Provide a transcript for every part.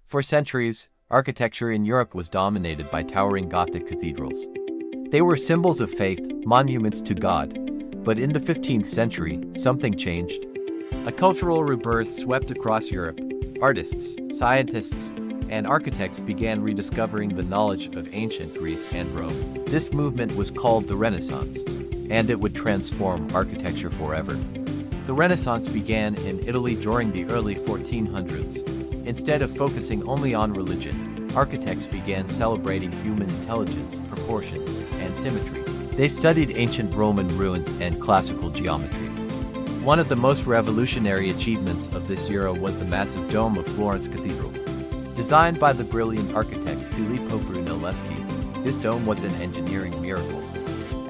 For centuries, architecture in Europe was dominated by towering Gothic cathedrals. They were symbols of faith, monuments to God. But in the 15th century, something changed. A cultural rebirth swept across Europe. Artists, scientists, and architects began rediscovering the knowledge of ancient Greece and Rome. This movement was called the Renaissance, and it would transform architecture forever. The Renaissance began in Italy during the early 1400s. Instead of focusing only on religion, architects began celebrating human intelligence, proportion, and symmetry. They studied ancient Roman ruins and classical geometry. One of the most revolutionary achievements of this era was the massive dome of Florence Cathedral. Designed by the brilliant architect Filippo Brunelleschi, this dome was an engineering miracle.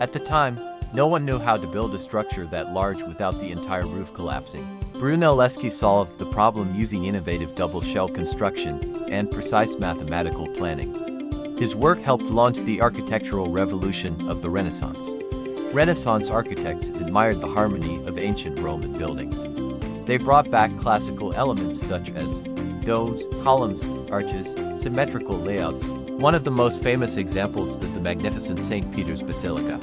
At the time, no one knew how to build a structure that large without the entire roof collapsing. Brunelleschi solved the problem using innovative double-shell construction and precise mathematical planning. His work helped launch the architectural revolution of the Renaissance. Renaissance architects admired the harmony of ancient Roman buildings. They brought back classical elements such as domes, columns, arches, symmetrical layouts. One of the most famous examples is the magnificent St. Peter's Basilica.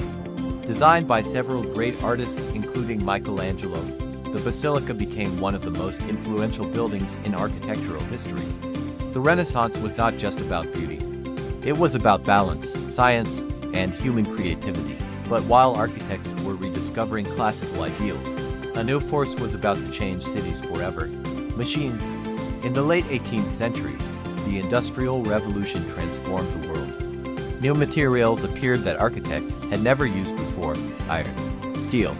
Designed by several great artists including Michelangelo, the basilica became one of the most influential buildings in architectural history. The Renaissance was not just about beauty. It was about balance, science, and human creativity. But while architects were rediscovering classical ideals, a new force was about to change cities forever: machines. In the late 18th century, the Industrial Revolution transformed the world. New materials appeared that architects had never used before: iron, steel,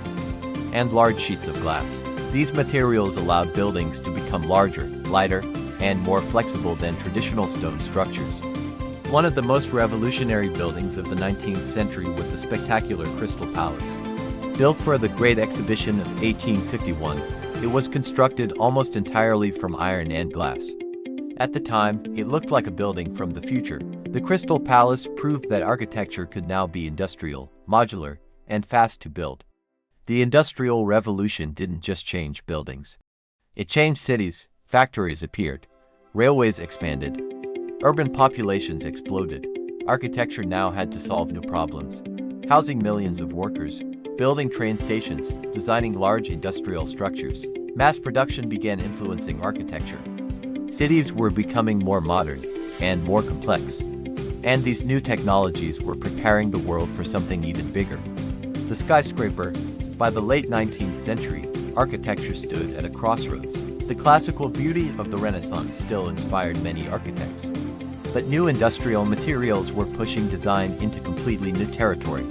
and large sheets of glass. These materials allowed buildings to become larger, lighter, and more flexible than traditional stone structures. One of the most revolutionary buildings of the 19th century was the spectacular Crystal Palace. Built for the Great Exhibition of 1851, it was constructed almost entirely from iron and glass. At the time, it looked like a building from the future. The Crystal Palace proved that architecture could now be industrial, modular, and fast to build. The Industrial Revolution didn't just change buildings. It changed cities. Factories appeared. Railways expanded. Urban populations exploded. Architecture now had to solve new problems: housing millions of workers, building train stations, designing large industrial structures. Mass production began influencing architecture. Cities were becoming more modern and more complex, and these new technologies were preparing the world for something even bigger: the skyscraper. By the late 19th century, architecture stood at a crossroads. The classical beauty of the Renaissance still inspired many architects, but new industrial materials were pushing design into completely new territory.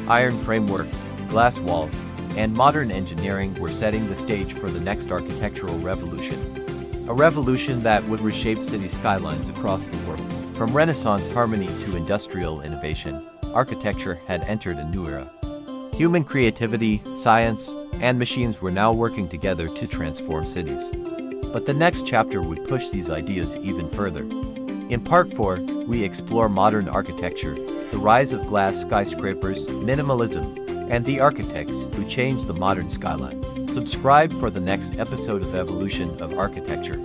Iron frameworks, glass walls, and modern engineering were setting the stage for the next architectural revolution. A revolution that would reshape city skylines across the world. From Renaissance harmony to industrial innovation, architecture had entered a new era. Human creativity, science, and machines were now working together to transform cities. But the next chapter would push these ideas even further. In Part 4, we explore modern architecture, the rise of glass skyscrapers, minimalism, and the architects who changed the modern skyline. Subscribe for the next episode of Evolution of Architecture.